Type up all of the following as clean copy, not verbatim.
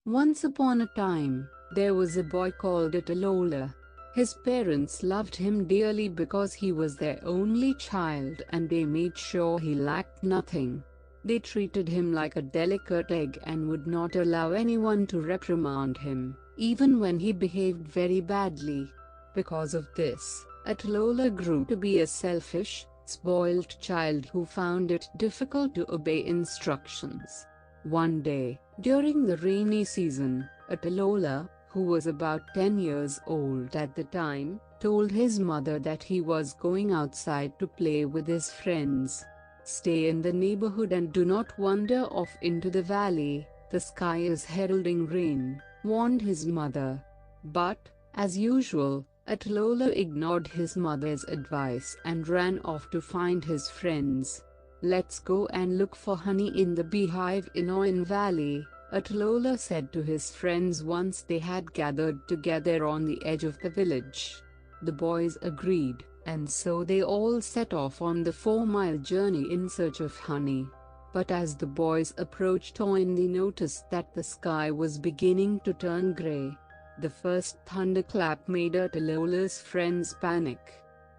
Once upon a time, there was a boy called Atalola. His parents loved him dearly because he was their only child and they made sure he lacked nothing. They treated him like a delicate egg and would not allow anyone to reprimand him, even when he behaved very badly. Because of this, Atalola grew to be a selfish, spoiled child who found it difficult to obey instructions. One day, during the rainy season, Atalola, who was about 10 years old at the time, told his mother that he was going outside to play with his friends. "Stay in the neighborhood and do not wander off into the valley, the sky is heralding rain," warned his mother. But, as usual, Atalola ignored his mother's advice and ran off to find his friends. "Let's go and look for honey in the beehive in Oin Valley," Atalola said to his friends once they had gathered together on the edge of the village. The boys agreed, and so they all set off on the 4-mile journey in search of honey. But as the boys approached Oin, they noticed that the sky was beginning to turn grey. The first thunderclap made Atalola's friends panic.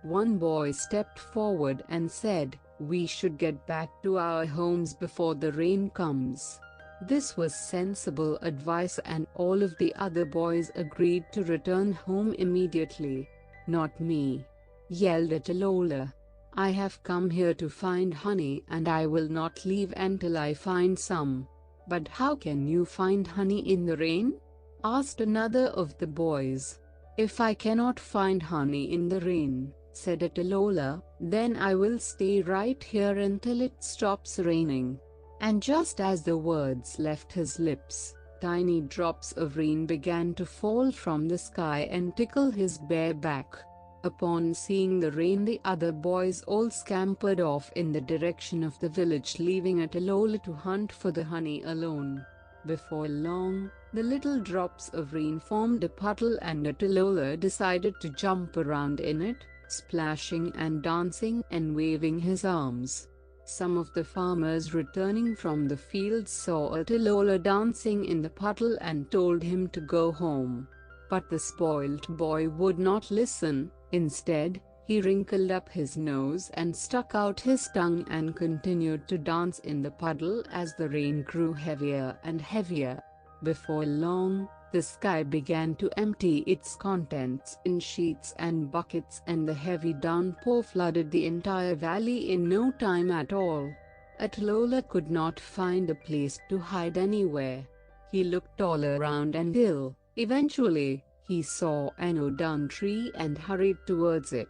One boy stepped forward and said, "We should get back to our homes before the rain comes." This was sensible advice and all of the other boys agreed to return home immediately. "Not me," yelled Atalola. "I have come here to find honey and I will not leave until I find some." "But how can you find honey in the rain?" asked another of the boys. "If I cannot find honey in the rain," said Atalola, "then I will stay right here until it stops raining." And just as the words left his lips, tiny drops of rain began to fall from the sky and tickle his bare back. Upon seeing the rain, the other boys all scampered off in the direction of the village, leaving Atalola to hunt for the honey alone. Before long, the little drops of rain formed a puddle and Atalola decided to jump around in it, splashing and dancing and waving his arms. Some of the farmers returning from the fields saw Atalola dancing in the puddle and told him to go home. But the spoiled boy would not listen. Instead, he wrinkled up his nose and stuck out his tongue and continued to dance in the puddle as the rain grew heavier and heavier. Before long, the sky began to empty its contents in sheets and buckets and the heavy downpour flooded the entire valley in no time at all. Atalola could not find a place to hide anywhere. He looked all around until, eventually, he saw an odun tree and hurried towards it.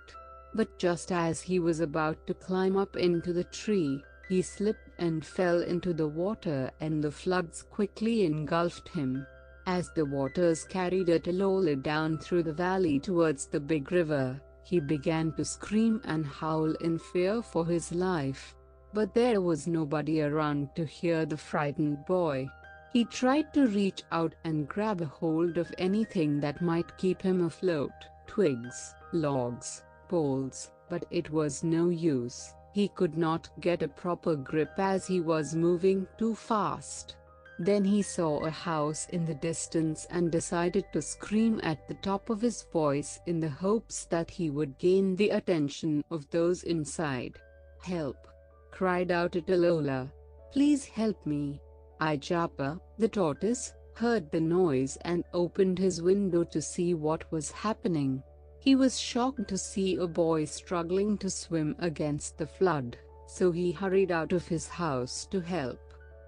But just as he was about to climb up into the tree, he slipped and fell into the water and the floods quickly engulfed him. As the waters carried Atalola down through the valley towards the big river, he began to scream and howl in fear for his life. But there was nobody around to hear the frightened boy. He tried to reach out and grab a hold of anything that might keep him afloat, twigs, logs, poles, but it was no use. He could not get a proper grip as he was moving too fast. Then he saw a house in the distance and decided to scream at the top of his voice in the hopes that he would gain the attention of those inside. "Help!" cried out Atalola. "Please help me." Ijapa, the tortoise, heard the noise and opened his window to see what was happening. He was shocked to see a boy struggling to swim against the flood, so he hurried out of his house to help.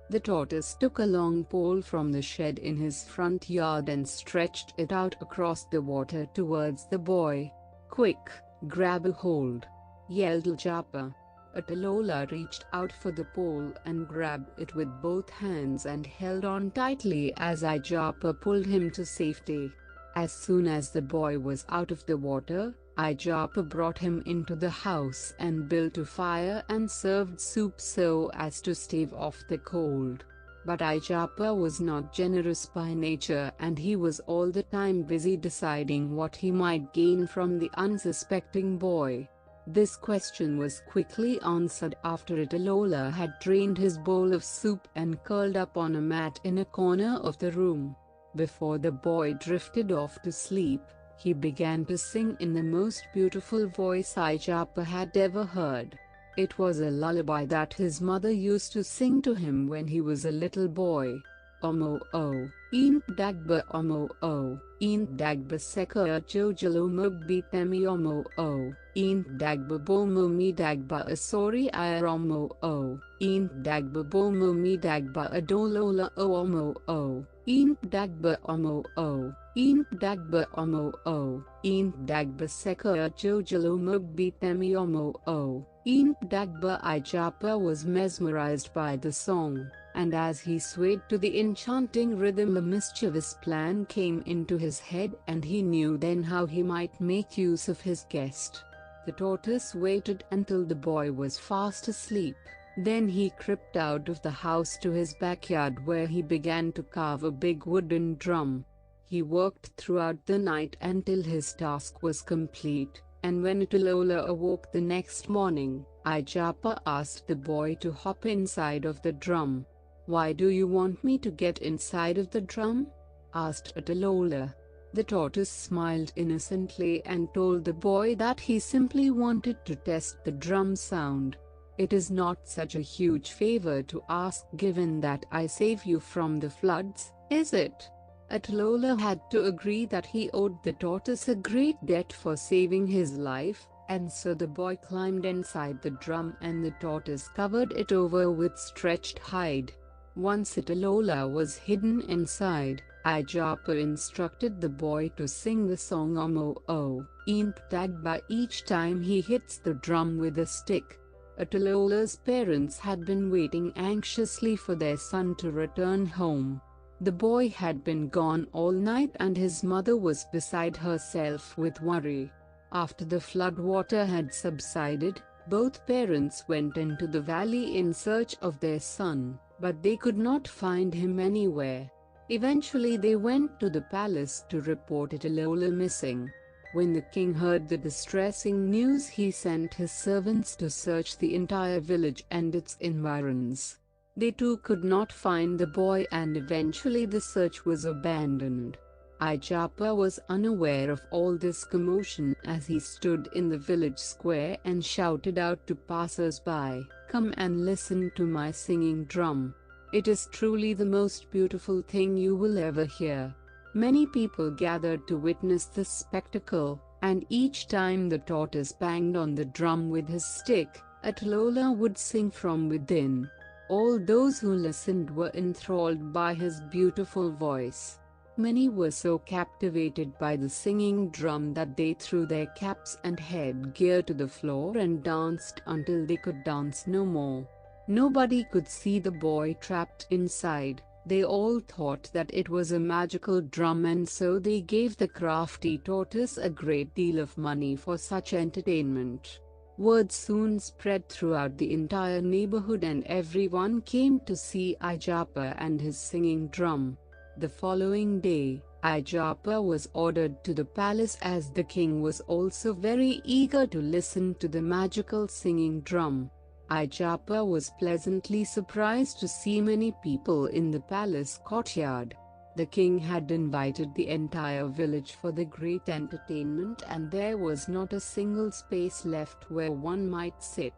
The tortoise took a long pole from the shed in his front yard and stretched it out across the water towards the boy. "Quick, grab a hold!" yelled Ijapa. Atalola reached out for the pole and grabbed it with both hands and held on tightly as Ijapa pulled him to safety. As soon as the boy was out of the water, Ijapa brought him into the house and built a fire and served soup so as to stave off the cold. But Ijapa was not generous by nature and he was all the time busy deciding what he might gain from the unsuspecting boy. This question was quickly answered after Italola had drained his bowl of soup and curled up on a mat in a corner of the room. Before the boy drifted off to sleep, he began to sing in the most beautiful voice Ijapa had ever heard. It was a lullaby that his mother used to sing to him when he was a little boy. Omo o, in dagba omo o, in dagba seka jojalo mogbitemi omo o, in dagba bomo mi dagba asori omo o, in dagba bomo mi dagba adolola o omo o, in dagba omo o, in dagba omo o, in dagba seka jojalo mogbitemi omo o, in dagba. Ijapa was mesmerized by the song, and as he swayed to the enchanting rhythm a mischievous plan came into his head, and he knew then how he might make use of his guest. The tortoise waited until the boy was fast asleep. Then he crept out of the house to his backyard, where he began to carve a big wooden drum. He worked throughout the night until his task was complete, and when Italola awoke the next morning, Ijapa asked the boy to hop inside of the drum. "Why do you want me to get inside of the drum?" asked Italola. The tortoise smiled innocently and told the boy that he simply wanted to test the drum sound. "It is not such a huge favor to ask, given that I save you from the floods, is it?" Italola had to agree that he owed the tortoise a great debt for saving his life, and so the boy climbed inside the drum and the tortoise covered it over with stretched hide. Once Italola was hidden inside, Ijapa instructed the boy to sing the song Omo O, in Dagba each time he hits the drum with a stick. Italola's parents had been waiting anxiously for their son to return home. The boy had been gone all night and his mother was beside herself with worry. After the flood water had subsided, both parents went into the valley in search of their son, but they could not find him anywhere. Eventually they went to the palace to report Italola missing. When the king heard the distressing news, he sent his servants to search the entire village and its environs. They too could not find the boy, and eventually the search was abandoned. Ijapa was unaware of all this commotion as he stood in the village square and shouted out to passers-by, "Come and listen to my singing drum. It is truly the most beautiful thing you will ever hear." Many people gathered to witness this spectacle, and each time the tortoise banged on the drum with his stick, Italola would sing from within. All those who listened were enthralled by his beautiful voice. Many were so captivated by the singing drum that they threw their caps and headgear to the floor and danced until they could dance no more. Nobody could see the boy trapped inside. They all thought that it was a magical drum, and so they gave the crafty tortoise a great deal of money for such entertainment. Word soon spread throughout the entire neighborhood and everyone came to see Ijapa and his singing drum. The following day, Ijapa was ordered to the palace as the king was also very eager to listen to the magical singing drum. Ijapa was pleasantly surprised to see many people in the palace courtyard. The king had invited the entire village for the great entertainment, and there was not a single space left where one might sit.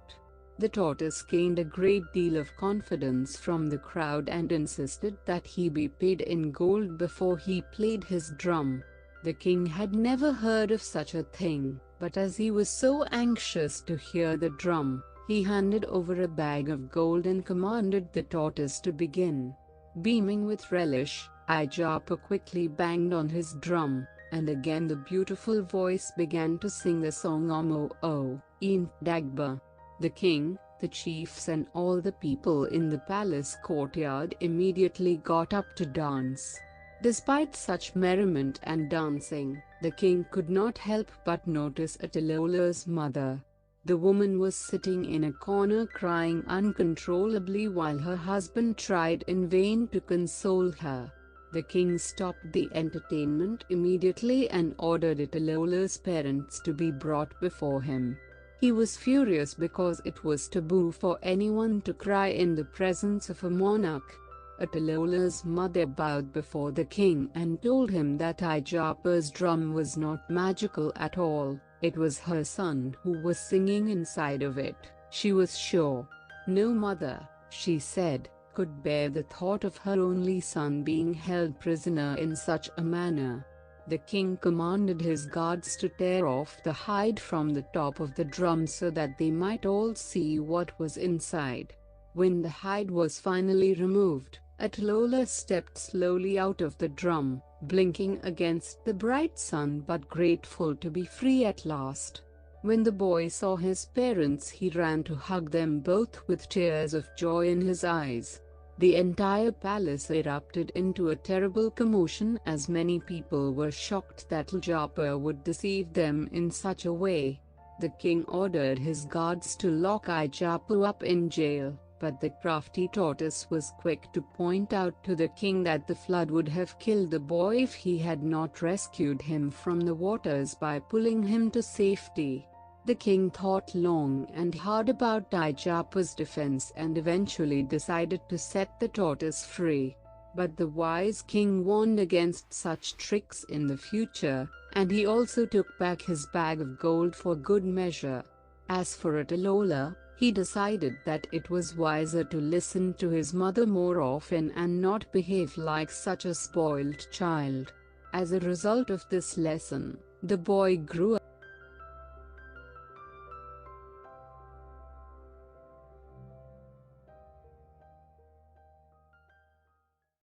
The tortoise gained a great deal of confidence from the crowd and insisted that he be paid in gold before he played his drum. The king had never heard of such a thing, but as he was so anxious to hear the drum, he handed over a bag of gold and commanded the tortoise to begin. Beaming with relish, Ijapa quickly banged on his drum, and again the beautiful voice began to sing the song Omo O, in Dagba. The king, the chiefs and all the people in the palace courtyard immediately got up to dance. Despite such merriment and dancing, the king could not help but notice Italola's mother. The woman was sitting in a corner crying uncontrollably while her husband tried in vain to console her. The king stopped the entertainment immediately and ordered Italola's parents to be brought before him. He was furious because it was taboo for anyone to cry in the presence of a monarch. Atalola's mother bowed before the king and told him that Ijapa's drum was not magical at all. It was her son who was singing inside of it, she was sure. No mother, she said, could bear the thought of her only son being held prisoner in such a manner. The king commanded his guards to tear off the hide from the top of the drum so that they might all see what was inside. When the hide was finally removed, Atalola stepped slowly out of the drum, blinking against the bright sun but grateful to be free at last. When the boy saw his parents, he ran to hug them both with tears of joy in his eyes. The entire palace erupted into a terrible commotion as many people were shocked that Ajapa would deceive them in such a way. The king ordered his guards to lock Ajapa up in jail, but the crafty tortoise was quick to point out to the king that the flood would have killed the boy if he had not rescued him from the waters by pulling him to safety. The king thought long and hard about Ijapa's defense and eventually decided to set the tortoise free. But the wise king warned against such tricks in the future, and he also took back his bag of gold for good measure. As for Atalola, he decided that it was wiser to listen to his mother more often and not behave like such a spoiled child. As a result of this lesson, the boy grew